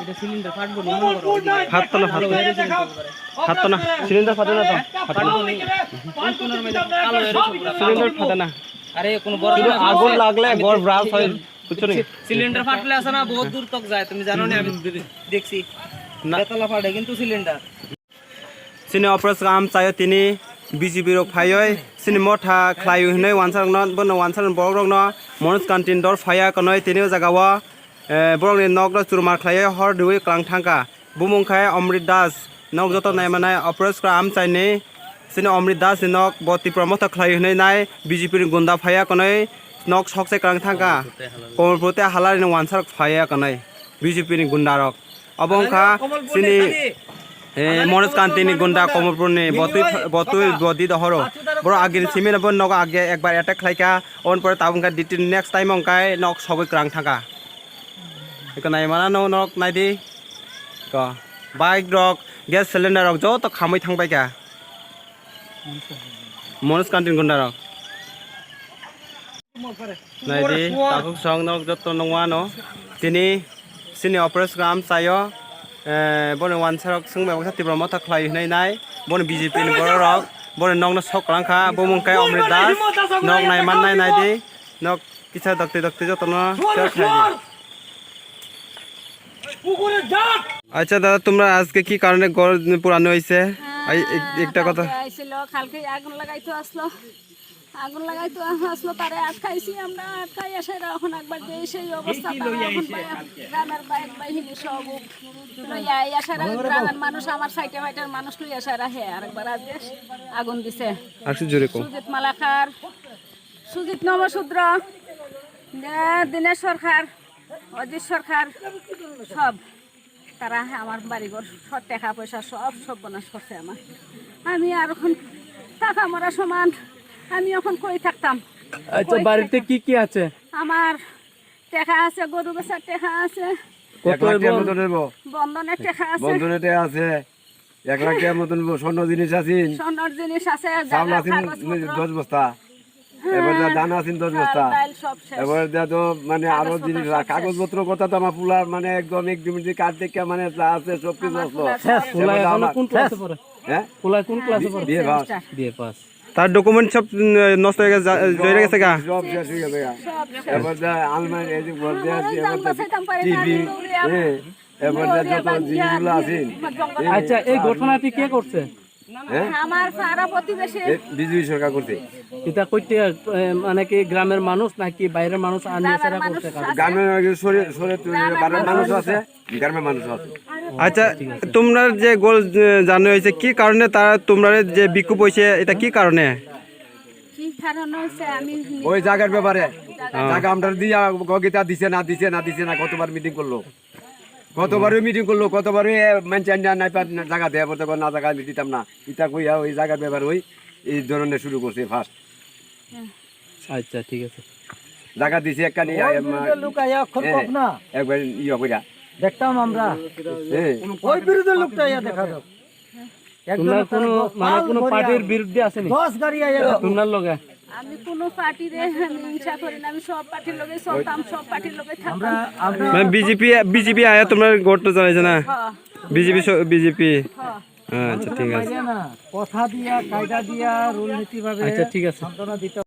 এটা সিলিন্ডার ফাটবো না মনে করো ফাটতো না ফাটতো না সিলিন্ডার ফাটে না তো ফাটবো না কোন মধ্যে কালো হয়ে গেছে পুরো সিলিন্ডার ফাটে না আরে কোন বড় আগুন লাগলে বড় ব্রাশ হয় কিছু নেই সিলিন্ডার ফাটলে আসে না বহুত দূর তক যায় তুমি জানো না আমি দেখছি বেতলা ফাটে কিন্তু সিলিন্ডার সিনে অপারেস কাম চায় তিনি বিজেপি রক ফায়য় সিনে মঠা খ্লায়ু হनै ওয়ানসার ন বন ওয়ানসার বড় ন মনোজ কান্তিন দর ফায়া কনয় তিনি জাগাवा বড়নি নক চুরমার খ্লায় হর দুই ক্লাং থাঙ্কা বুমুংখায় অমৃত দাস নক যত নাই মানাय অপারেস কাম চাইনে সিনে অমৃত দাস নক বতি প্রমোট খ্লায়ু হनै নাই বিজেপি গুন্ডা ফায়া কনয় নক সকসে ক্লাং থাঙ্কা কমলপুরতে হালারিন ওয়ানসার ফায়া কনয় বিজেপি গুন্ডা রক অবংখা সিনে মনোজ কান্তিনি গুন্ডা কমলপুরনি বতুই বদি দহর বড় আগের সিমেন বন নক আগে একবার অ্যাটাক খাইকা অন পরে তাবুংকা দিতি নেক্সট টাইম অংকাय নক সগৈ ক্রাং থাকা এখানে মানা নক নাইদি ক bike rock gas cylinder rock যত খাमै থাংबायका মনোজ কান্তিনি গুন্ডা রক নাইদি তাকু সং নক যত নংवा ন তিনি সিনি অপারেস গ্রাম চায় বনে ওয়ানসাरक संग मेव साथि ब्रह्म थाख्लाय हनै नाय बने बीजेपी नि बर रक बने नंग न सकलांखा बमुंखाय अमृत दास नक नाय मान नाय नायदि नक किसा दक्ते दक्ते जतन আচ্ছা দাদা তোমরা আজকে কি কারণে ঘর পুরানো হইছে একটা কথা আইছিল কালকে আগুন লাগাইতো আসলো তারে আটকাইছি আমরা আটকাই এসে এখন একবার যে সেই অবস্থা এখন গ্রামের বাইক বাহিনী সব লইয়া এসে গ্রামের মানুষ আমার সাইটে ফাইটার মানুষ লই এসে রাখে আরেকবার আজকে আগুন দিছে আর জোরে কো সুজিত মালাকার সুজিত নমশূদ্র দিনেশ সরকার অজিত সরকার সব তারা আমার বাড়িঘর সব টাকা পয়সা সব বনাশ করছে আমার আমি আর এখন টাকা মরা সমান আমি এখন কই থাকতাম আচ্ছা বাড়িতে কি কি আছে আমার টাকা আছে গরু বেচার টাকা আছে কত বন্ধনের টাকা আছে বন্ধনের টাকা আছে 1 লাখ টাকার মতন স্বর্ণ জিনিস আছে সোনার জিনিস আছে চাউল আছে 10 বস্তা এবার যা দানা আছে 10 বস্তা এবার যা তো মানে আরো জিনিস কাগজপত্র কথা তো আমার পুলা মানে একদম এক মিনিট কাট দেখে মানে যা আছে সব কিছু আসলো পুলা এখন কোন ক্লাসে পড়ে হ্যাঁ পুলা কোন ক্লাসে পড়ে বিয়ে পাস তার ডকুমেন্ট সব নষ্ট হয়ে গেছে জয়রে গেছে গা সব শেষ হয়ে গেছে এবার যা আলমারি এই যে ঘর দেয়া আছে এবার টিভি এবার যা যত জিনিসগুলো আছে আচ্ছা এই ঘটনাটি কে করছে আমার সারা প্রতিবেশী বিজেপি সরকার করতে এটা কইতে মানে কি গ্রামের মানুষ নাকি বাইরের মানুষ আনিয়ে সারা করতে গ্রামের বাইরের মানুষ আছে গ্রামের মানুষ আছে আচ্ছা তোমরা যে গোল জানো হইছে কি কারণে তারা তোমরা যে বিক্ষোভ হইছে এটা কি কারণে আমি ওই জায়গার ব্যাপারে জায়গা আমরা দিয়া গগিতা দিছে না কতবার মিটিং করলো কতবারই মিটিং করলো কতবারই মানছেন নাই জায়গা দেয়া বলতে না জায়গা দিতাম না ইটা কইয়া ওই জায়গার ব্যাপার ওই এই ধরনের শুরু করছে ফার্স্ট আচ্ছা ঠিক আছে জায়গা দিছে একখানি একবার ইয়া কইরা দেখতাম আমরা ওই বিরোধী লোকটা ইয়া দেখা দাও তোমরা কোন মানে কোন পার্টির বিরুদ্ধে আসেনি 10 গাড়ি আইয়া তোমরা লগে আমি কোন পার্টিরে হিংসা করি না আমি সব পার্টির লগে চলতাম সব পার্টির লগে থাকতাম মানে বিজেপি আয়া তোমরা গড়তে জানাইছ না বিজেপি আচ্ছা ঠিক আছে কথা দিয়া কায়দা দিয়া রুল নীতি ভাবে আচ্ছা ঠিক আছে সান্তনা দিতে